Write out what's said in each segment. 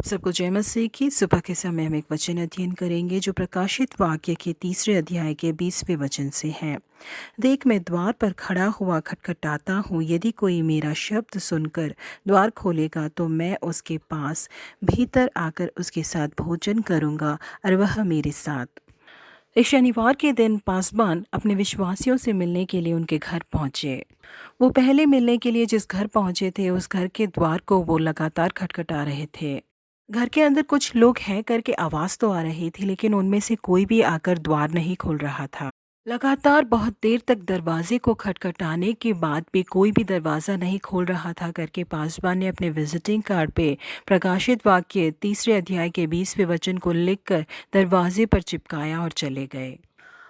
आप सबको जय मसीह की। सुबह के समय हम एक वचन अध्ययन करेंगे जो प्रकाशित वाक्य के 3 अध्याय के 20वें वचन से है। देख, मैं द्वार पर खड़ा हुआ खटखटाता हूँ। यदि कोई मेरा शब्द सुनकर द्वार खोलेगा तो मैं उसके पास भीतर आकर उसके साथ भोजन करूँगा और वह मेरे साथ। एक शनिवार के दिन पासवान अपने विश्वासियों से मिलने के लिए उनके घर पहुंचे। वो पहले मिलने के लिए जिस घर पहुंचे थे उस घर के द्वार को वो लगातार खटखटा रहे थे। घर के अंदर कुछ लोग हैं करके आवाज तो आ रही थी, लेकिन उनमें से कोई भी आकर द्वार नहीं खोल रहा था। लगातार बहुत देर तक दरवाजे को खटखटाने के बाद भी कोई भी दरवाज़ा नहीं खोल रहा था करके पासवान ने अपने विजिटिंग कार्ड पे प्रकाशित वाक्य 3 अध्याय के 20वें वचन को लिखकर दरवाजे पर चिपकाया और चले गए।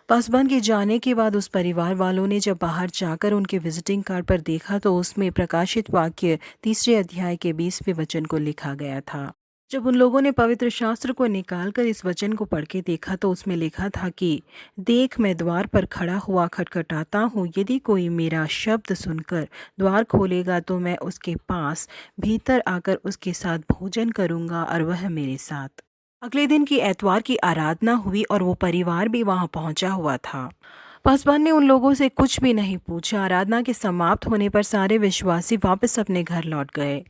पासवान के जाने के बाद उस परिवार वालों ने जब बाहर जाकर उनके विजिटिंग कार्ड पर देखा तो उसमें प्रकाशित वाक्य 3 अध्याय के 20वें वचन को लिखा गया था। जब उन लोगों ने पवित्र शास्त्र को निकालकर इस वचन को पढ़ के देखा तो उसमें लिखा था कि देख, मैं द्वार पर खड़ा हुआ खटखटाता हूँ। यदि कोई मेरा शब्द सुनकर द्वार खोलेगा तो मैं उसके पास भीतर आकर उसके साथ भोजन करूँगा और वह मेरे साथ। अगले दिन की एतवार की आराधना हुई और वो परिवार भी वहाँ पहुँचा हुआ था। पासवान ने उन लोगों से कुछ भी नहीं पूछा। आराधना के समाप्त होने पर सारे विश्वासी वापस अपने घर लौट गए।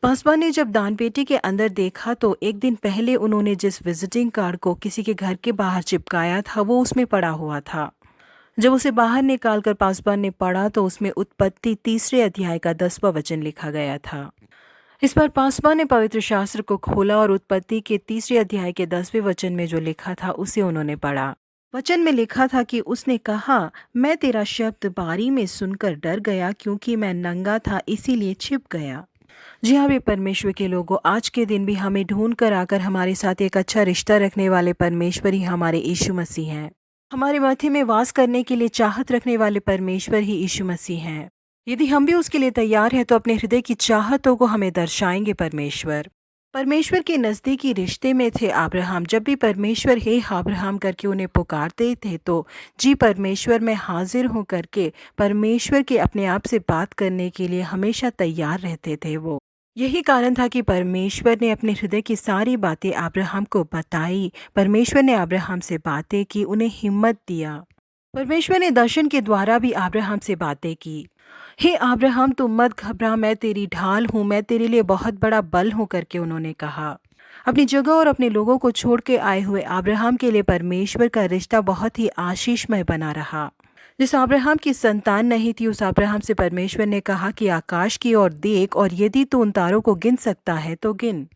पासवान ने जब दानपेटी के अंदर देखा तो एक दिन पहले उन्होंने जिस विजिटिंग कार्ड को किसी के घर के बाहर चिपकाया था वो उसमें पड़ा हुआ था। जब उसे बाहर निकालकर पासवान ने पढ़ा तो उसमें उत्पत्ति 3 अध्याय का 10वां वचन लिखा गया था। इस पर पासवान ने पवित्र शास्त्र को खोला और उत्पत्ति के 3 अध्याय के 10वें वचन में जो लिखा था उसे उन्होंने पढ़ा। वचन में लिखा था कि उसने कहा, मैं तेरा शब्द बारी में सुनकर डर गया, क्योंकि मैं नंगा था इसीलिए छिप गया। जी हाँ, वे परमेश्वर के लोगों, आज के दिन भी हमें ढूंढ कर आकर हमारे साथ एक अच्छा रिश्ता रखने वाले परमेश्वर ही हमारे यीशु मसीह हैं। हमारे मध्य में वास करने के लिए चाहत रखने वाले परमेश्वर ही यीशु मसीह हैं। यदि हम भी उसके लिए तैयार हैं तो अपने हृदय की चाहतों को हमें दर्शाएंगे परमेश्वर। परमेश्वर के नज़दीकी रिश्ते में थे अब्राहम। जब भी परमेश्वर हे अब्राहम करके उन्हें पुकारते थे तो जी परमेश्वर मैं हाजिर हूँ करके परमेश्वर के अपने आप से बात करने के लिए हमेशा तैयार रहते थे वो। यही कारण था कि परमेश्वर ने अपने हृदय की सारी बातें अब्राहम को बताई। परमेश्वर ने अब्राहम से बातें की, उन्हें हिम्मत दिया। परमेश्वर ने दर्शन के द्वारा भी अब्राहम से बातें की। हे अब्राहम, तुम मत घबरा, मैं तेरी ढाल हूँ, मैं तेरे लिए बहुत बड़ा बल हूँ करके उन्होंने कहा। अपनी जगह और अपने लोगों को छोड़ के आए हुए अब्राहम के लिए परमेश्वर का रिश्ता बहुत ही आशीषमय बना रहा। जिस अब्राहम की संतान नहीं थी उस अब्राहम से परमेश्वर ने कहा कि आकाश की ओर देख और यदि तू उन तारों को गिन सकता है तो गिन।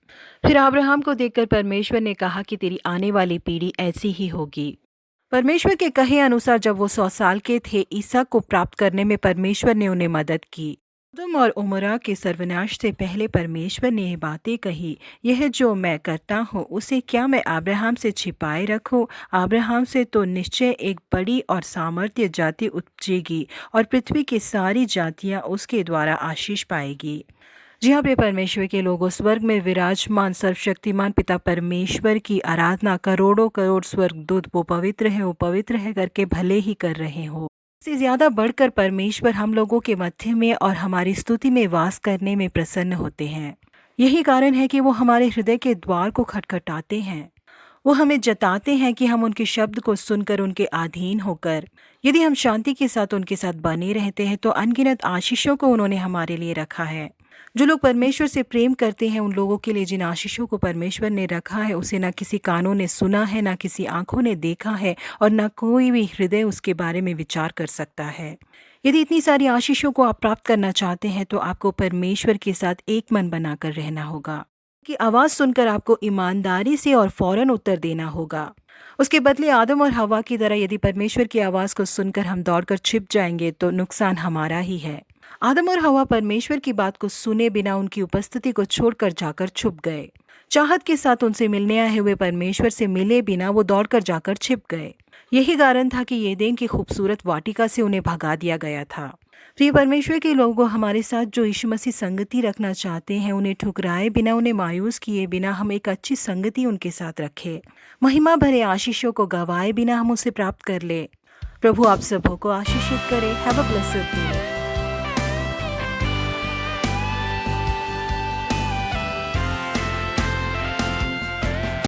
फिर अब्राहम को देखकर परमेश्वर ने कहा कि तेरी आने वाली पीढ़ी ऐसी ही होगी। परमेश्वर के कहे अनुसार जब वो 100 साल के थे, ईसा को प्राप्त करने में परमेश्वर ने उन्हें मदद की। सदोम और उमरा के सर्वनाश से पहले परमेश्वर ने ये बातें कही, यह जो मैं करता हूँ उसे क्या मैं अब्राहम से छिपाए रखूँ? अब्राहम से तो निश्चय एक बड़ी और सामर्थ्य जाति उपजेगी और पृथ्वी की सारी जातियाँ उसके द्वारा आशीष पाएगी। जी हाँ, प्रिय परमेश्वर के लोगों, स्वर्ग में विराजमान सर्वशक्तिमान पिता परमेश्वर की आराधना करोड़ों करोड़ स्वर्गदूत वो पवित्र है करके भले ही कर रहे हो। इससे ज्यादा बढ़कर परमेश्वर हम लोगों के मध्य में और हमारी स्तुति में वास करने में प्रसन्न होते हैं। यही कारण है कि वो हमारे हृदय के द्वार को खटखटाते हैं। वो हमें जताते हैं कि हम उनके शब्द को सुनकर उनके अधीन होकर यदि हम शांति के साथ उनके साथ बने रहते हैं तो अनगिनत आशीषों को उन्होंने हमारे लिए रखा है। जो लोग परमेश्वर से प्रेम करते हैं उन लोगों के लिए जिन आशीषों को परमेश्वर ने रखा है उसे ना किसी कानों ने सुना है, ना किसी आंखों ने देखा है और ना कोई भी हृदय उसके बारे में विचार कर सकता है। यदि इतनी सारी आशीषों को आप प्राप्त करना चाहते हैं तो आपको परमेश्वर के साथ एक मन बनाकर रहना होगा कि आवाज़ सुनकर आपको ईमानदारी से और फौरन उत्तर देना होगा। उसके बदले आदम और हवा की तरह यदि परमेश्वर की आवाज़ को सुनकर हम दौड़कर छिप जाएंगे तो नुकसान हमारा ही है। आदम और हवा परमेश्वर की बात को सुने बिना उनकी उपस्थिति को छोड़कर जाकर छुप गए। चाहत के साथ उनसे मिलने आए हुए परमेश्वर से मिले बिना वो दौड़कर जाकर छिप गए। यही कारण था कि एदेन की खूबसूरत वाटिका से उन्हें भगा दिया गया था। प्रिय परमेश्वर के लोगों, हमारे साथ जो यीशु मसीह संगति रखना चाहते हैं उन्हें ठुकराए बिना, उन्हें मायूस किए बिना हम एक अच्छी संगति उनके साथ रखें। महिमा भरे आशीषों को गवाए बिना हम उसे प्राप्त कर ले। प्रभु आप सबों को आशीषित करे। Have a blessed day.